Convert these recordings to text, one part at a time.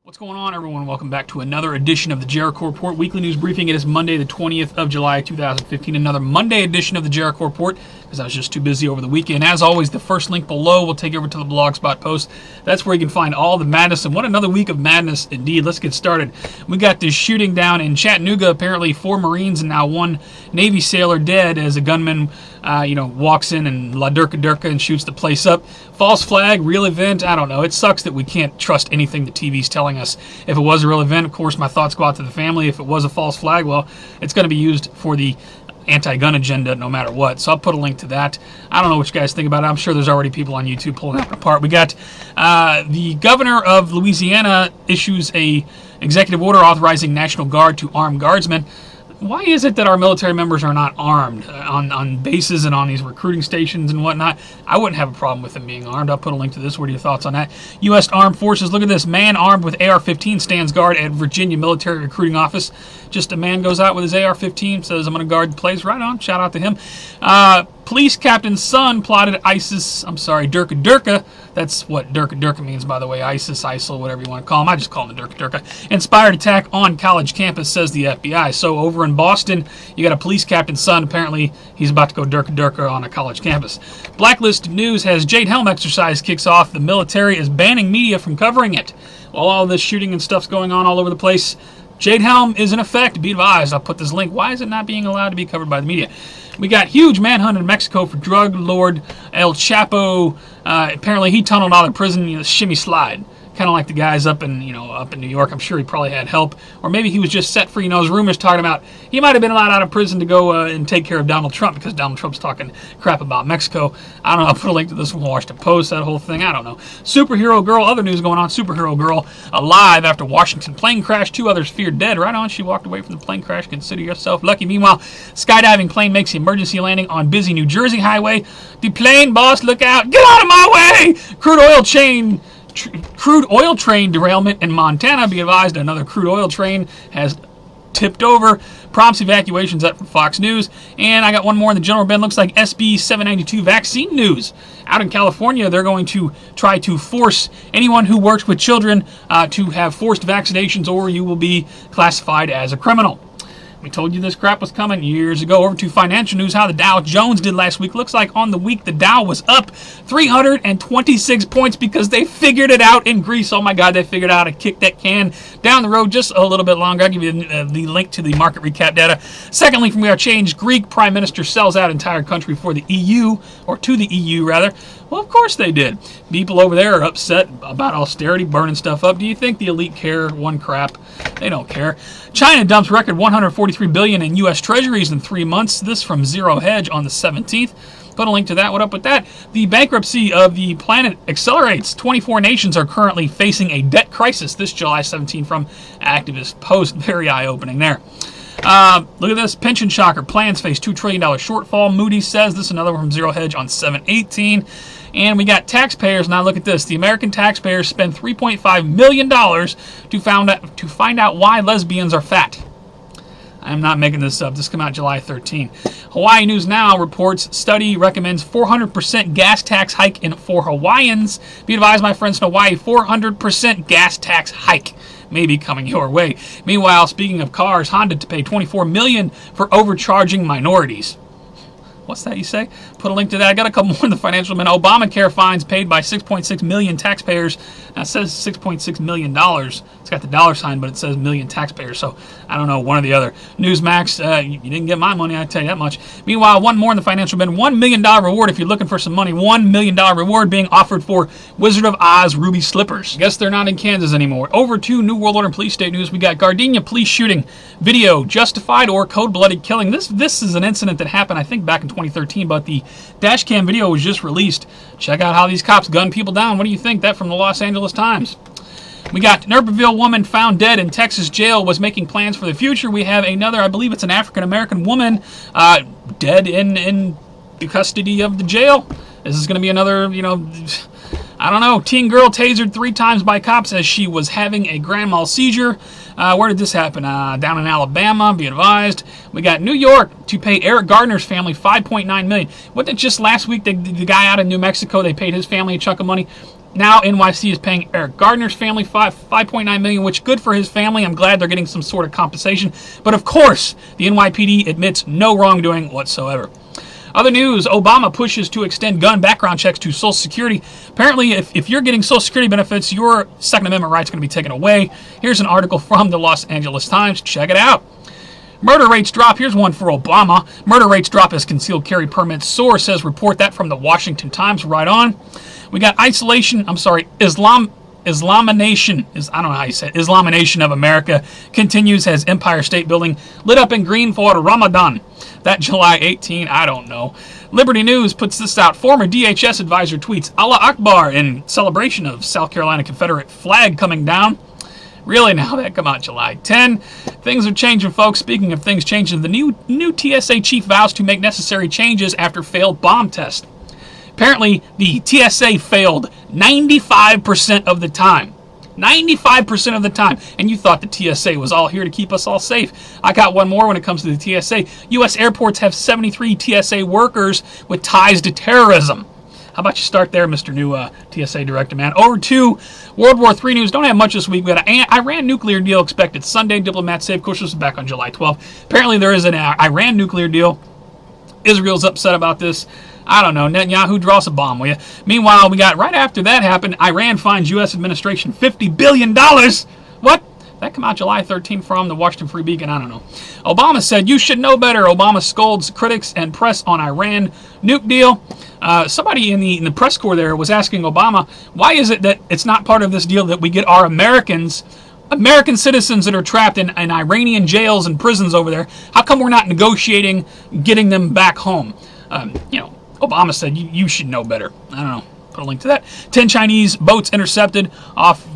What's going on, everyone? Welcome back to another edition of the Jericho Report Weekly News Briefing. It is Monday, the 20th of July, 2015. Another Monday edition of the Jericho Report because I was just too busy over the weekend. As always, the first link below will take you over to the Blogspot post. That's where you can find all the madness. And what another week of madness indeed. Let's get started. We got this shooting down in Chattanooga. Apparently 4 Marines and now 1 Navy sailor dead as a gunman walks in and la durka durka and shoots the place up. False flag, real event, I don't know. It sucks that we can't trust anything the TV's telling us. If it was a real event, of course, my thoughts go out to the family. If it was a false flag, well, it's going to be used for the anti-gun agenda no matter what. So I'll put a link to that. I don't know what you guys think about it. I'm sure there's already people on YouTube pulling that apart. We got the governor of Louisiana issues a executive order authorizing National Guard to arm guardsmen. Why is it that our military members are not armed on bases and on these recruiting stations and whatnot? I wouldn't have a problem with them being armed. I'll put a link to this. What are your thoughts on that? U.S. Armed Forces, look at this. Man armed with AR-15 stands guard at Virginia Military Recruiting Office. Just a man goes out with his AR-15, says, I'm going to guard the place. Right on. Shout out to him. Police captain's son plotted Durka Durka. That's what Durka Durka means, by the way. ISIS, ISIL, whatever you want to call him. I just call him the Durka Durka. Inspired attack on college campus, says the FBI. So over in Boston, you got a police captain's son. Apparently, he's about to go Durka Durka on a college campus. Blacklist News has Jade Helm exercise kicks off. The military is banning media from covering it. While all this shooting and stuff's going on all over the place, Jade Helm is in effect. Be advised. I'll put this link. Why is it not being allowed to be covered by the media? We got huge manhunt in Mexico for drug lord El Chapo. Apparently, he tunneled out of prison, shimmy slide. Kind of like the guys up in New York. I'm sure he probably had help, or maybe he was just set free. There's rumors talking about he might have been allowed out of prison to go and take care of Donald Trump because Donald Trump's talking crap about Mexico. I don't know. I'll put a link to this from Washington Post. That whole thing. I don't know. Superhero girl. Other news going on. Superhero girl alive after Washington plane crash. 2 others feared dead. Right on. She walked away from the plane crash. Consider yourself lucky. Meanwhile, skydiving plane makes emergency landing on busy New Jersey highway. The plane boss, look out! Get out of my way! Crude oil train derailment in Montana. Be advised, another crude oil train has tipped over. Prompts evacuations up from Fox News. And I got one more in the general bin. Looks like SB 792 vaccine news. Out in California, they're going to try to force anyone who works with children to have forced vaccinations, or you will be classified as a criminal. We told you this crap was coming years ago. Over to financial news, how the Dow Jones did last week. Looks like on the week the Dow was up 326 points because they figured it out in Greece. Oh my God, they figured out how to kick that can down the road just a little bit longer. I'll give you the link to the market recap data. Second link from We Are Change. Greek Prime Minister sells out entire country for the EU, or to the EU rather. Well, of course they did. People over there are upset about austerity, burning stuff up. Do you think the elite care? One crap. They don't care. China dumps record $143 billion in U.S. Treasuries in 3 months. This from Zero Hedge on the 17th. Put a link to that. What up with that? The bankruptcy of the planet accelerates. 24 nations are currently facing a debt crisis. This July 17 from Activist Post. Very eye-opening there. Look at this. Pension shocker. Plans face $2 trillion shortfall. Moody's says. This is another one from Zero Hedge on 7/18. And we got taxpayers. Now look at this. The American taxpayers spend $3.5 million to find out why lesbians are fat. I'm not making this up. This came out July 13. Hawaii News Now reports study recommends 400% gas tax hike for Hawaiians. Be advised, my friends in Hawaii, 400% gas tax hike may be coming your way. Meanwhile, speaking of cars, Honda to pay $24 million for overcharging minorities. What's that you say? Put a link to that. I got a couple more in the financial bin. Obamacare fines paid by 6.6 million taxpayers. Now it says $6.6 million. It's got the dollar sign, but it says million taxpayers. So I don't know, one or the other. Newsmax, you didn't get my money, I tell you that much. Meanwhile, one more in the financial bin. $1 million reward if you're looking for some money. $1 million reward being offered for Wizard of Oz ruby slippers. Guess they're not in Kansas anymore. Over to New World Order and Police State News. We got Gardenia police shooting. Video, justified or cold-blooded killing. This is an incident that happened, I think, back in 2013, but the dash cam video was just released. Check out how these cops gun people down. What do you think? That from the Los Angeles Times. We got Naperville woman found dead in Texas jail, was making plans for the future. We have another, I believe it's an African-American woman, dead in the custody of the jail. This is going to be another, I don't know. Teen girl tasered 3 times by cops as she was having a grand mal seizure. Where did this happen? Down in Alabama, be advised. We got New York to pay Eric Gardner's family $5.9 million. Wasn't it just last week the guy out in New Mexico, they paid his family a chunk of money? Now NYC is paying Eric Gardner's family $5.9 million, which good for his family. I'm glad they're getting some sort of compensation. But of course, the NYPD admits no wrongdoing whatsoever. Other news, Obama pushes to extend gun background checks to Social Security. Apparently, if you're getting Social Security benefits, your Second Amendment rights are going to be taken away. Here's an article from the Los Angeles Times. Check it out. Murder rates drop. Here's one for Obama. Murder rates drop as concealed carry permits soar, says report that from the Washington Times. Right on. We got Islamination, I don't know how you say it, Islamination of America continues as Empire State Building lit up in green for Ramadan. That July 18, I don't know. Liberty News puts this out. Former DHS advisor tweets Allah Akbar in celebration of South Carolina Confederate flag coming down. Really now, that come out July 10. Things are changing, folks. Speaking of things changing, the new TSA chief vows to make necessary changes after failed bomb test. Apparently, the TSA failed 95% of the time. 95% of the time. And you thought the TSA was all here to keep us all safe. I got one more when it comes to the TSA. U.S. airports have 73 TSA workers with ties to terrorism. How about you start there, Mr. New TSA Director, man? Over to World War III news. Don't have much this week. We got an Iran nuclear deal expected Sunday. Diplomats say, of course, this is back on July 12th. Apparently, there is an Iran nuclear deal. Israel's upset about this. I don't know. Netanyahu, draws a bomb, will you? Meanwhile, we got, right after that happened, Iran fines U.S. administration $50 billion. What? That come out July 13th from the Washington Free Beacon. I don't know. Obama said, you should know better. Obama scolds critics and press on Iran nuke deal. Somebody in the press corps there was asking Obama, why is it that it's not part of this deal that we get our American citizens that are trapped in Iranian jails and prisons over there? How come we're not negotiating getting them back home? Obama said, you should know better. I don't know. Put a link to that. 10 Chinese boats intercepted off,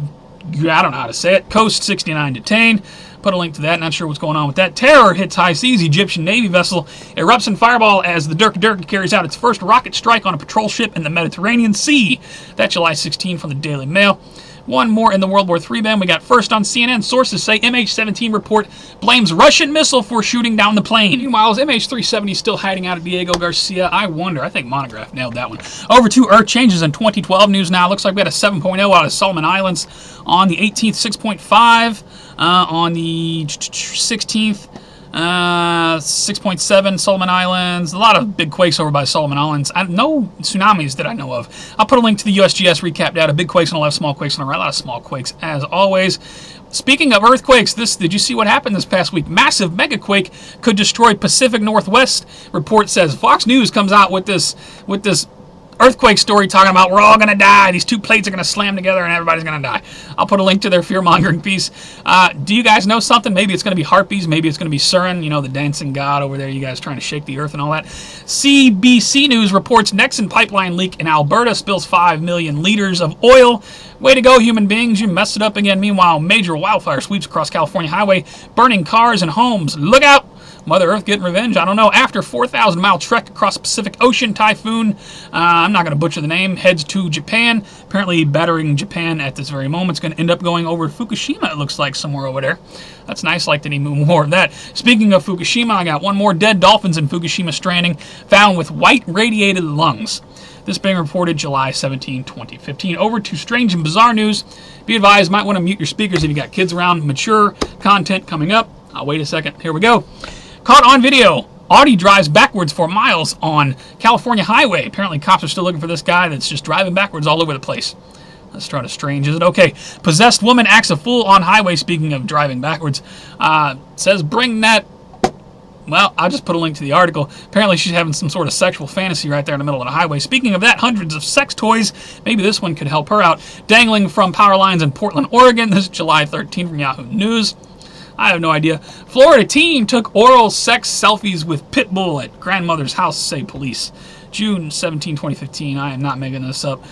I don't know how to say it, coast 69 detained. Put a link to that. Not sure what's going on with that. Terror hits high seas. Egyptian Navy vessel erupts in fireball as the Dirk carries out its first rocket strike on a patrol ship in the Mediterranean Sea. That's July 16 from the Daily Mail. One more in the World War III ban. We got first on CNN. Sources say MH17 report blames Russian missile for shooting down the plane. Meanwhile, is MH370 still hiding out at Diego Garcia? I wonder. I think Monograph nailed that one. Over to Earth changes in 2012 news now. Looks like we had a 7.0 out of Solomon Islands. On the 18th, 6.5. On the 16th, 6.7 Solomon Islands. A lot of big quakes over by Solomon Islands. No tsunamis that I know of. I'll put a link to the USGS recap data. Big quakes on the left, small quakes on the right. A lot of small quakes as always. Speaking of earthquakes, did you see what happened this past week? Massive megaquake could destroy Pacific Northwest. Report says. Fox News comes out with this earthquake story talking about we're all going to die. These two plates are going to slam together and everybody's going to die. I'll put a link to their fear-mongering piece. Do you guys know something? Maybe it's going to be harpies. Maybe it's going to be Surin, the dancing god over there. You guys trying to shake the earth and all that. CBC News reports Nexen pipeline leak in Alberta spills 5 million liters of oil. Way to go, human beings. You messed it up again. Meanwhile, major wildfire sweeps across California highway, burning cars and homes. Look out! Mother Earth getting revenge? I don't know. After 4,000-mile trek across the Pacific Ocean, typhoon, I'm not going to butcher the name, heads to Japan. Apparently battering Japan at this very moment. It's going to end up going over Fukushima, it looks like, somewhere over there. That's nice. Like to need more of that. Speaking of Fukushima, I got one more. Dead dolphins in Fukushima stranding found with white radiated lungs. This being reported July 17, 2015. Over to strange and bizarre news. Be advised, might want to mute your speakers if you got kids around. Mature content coming up. I'll wait a second. Here we go. Caught on video. Audi drives backwards for miles on California highway. Apparently cops are still looking for this guy that's just driving backwards all over the place. That's sort of strange, is it? Okay. Possessed woman acts a fool on highway. Speaking of driving backwards. Says bring that... Well, I'll just put a link to the article. Apparently she's having some sort of sexual fantasy right there in the middle of the highway. Speaking of that, hundreds of sex toys. Maybe this one could help her out. Dangling from power lines in Portland, Oregon. This is July 13 from Yahoo News. I have no idea. Florida teen took oral sex selfies with pit bull at grandmother's house, say police. June 17, 2015. I am not making this up.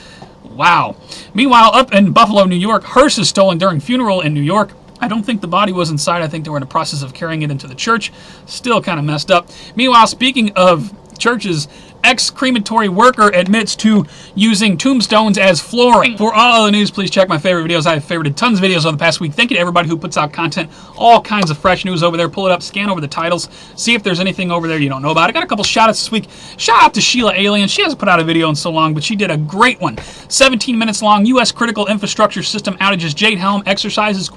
Wow. Meanwhile, up in Buffalo, New York, hearse is stolen during funeral in New York. I don't think the body was inside. I think they were in the process of carrying it into the church. Still kind of messed up. Meanwhile, speaking of churches, Ex-crematory worker admits to using tombstones as flooring. For all the news, please check my favorite videos. I have favorited tons of videos over the past week. Thank you to everybody who puts out content. All kinds of fresh news over there. Pull it up, scan over the titles, see if there's anything over there you don't know about. I got a couple shout-outs this week. Shout out to SheilaAliens. She hasn't put out a video in so long, but she did a great one. 17 minutes long. U.S. critical infrastructure system outages. Jade Helm exercises ?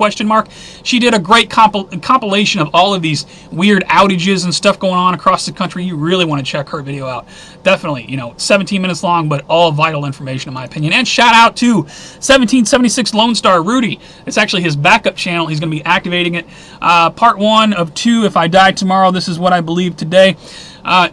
She did a great compilation of all of these weird outages and stuff going on across the country. You really want to check her video out. Definitely, 17 minutes long, but all vital information in my opinion. And shout out to 1776 Lone Star Rudy. It's actually his backup channel. He's going to be activating it. Part 1 of 2, If I Die Tomorrow. This is what I believe today.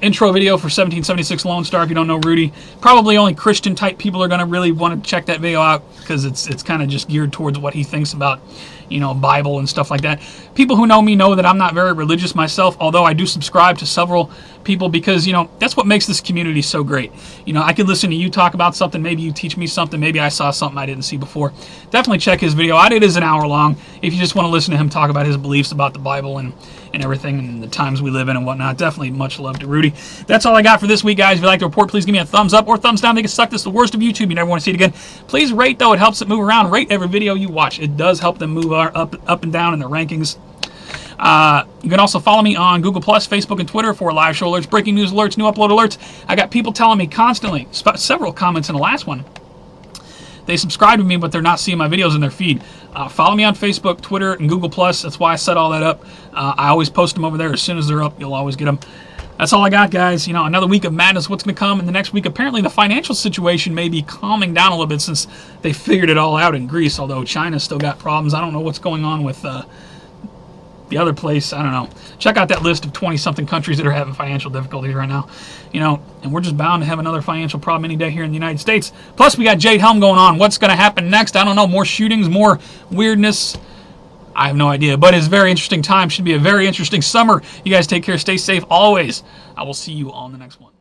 Intro video for 1776 Lone Star. If you don't know Rudy, probably only Christian type people are going to really want to check that video out, because it's kind of just geared towards what he thinks about Bible and stuff like that. People who know me know that I'm not very religious myself, although I do subscribe to several people, because that's what makes this community so great. I could listen to you talk about something, maybe you teach me something, maybe I saw something I didn't see before. Definitely check his video out. It is an hour long if you just want to listen to him talk about his beliefs about the Bible and everything and the times we live in and whatnot. Definitely much love to Rudy. That's all I got for this week, guys. If you like the report, please give me a thumbs up or thumbs down. They can suck. This is the worst of YouTube. You never want to see it again. Please rate, though. It helps it move around. Rate every video you watch. It does help them move up and down in the rankings. You can also follow me on Google+, Facebook, and Twitter for live show alerts, breaking news alerts, new upload alerts. I got people telling me constantly, several comments in the last one, they subscribe to me, but they're not seeing my videos in their feed. Follow me on Facebook, Twitter, and Google+. That's why I set all that up. I always post them over there. As soon as they're up, you'll always get them. That's all I got, guys. Another week of madness. What's going to come in the next week? Apparently, the financial situation may be calming down a little bit since they figured it all out in Greece, although China's still got problems. I don't know what's going on with the other place. I don't know. Check out that list of 20-something countries that are having financial difficulties right now. And we're just bound to have another financial problem any day here in the United States. Plus, we got Jade Helm going on. What's going to happen next? I don't know. More shootings, more weirdness. I have no idea. But it's a very interesting time. Should be a very interesting summer. You guys take care. Stay safe always. I will see you on the next one.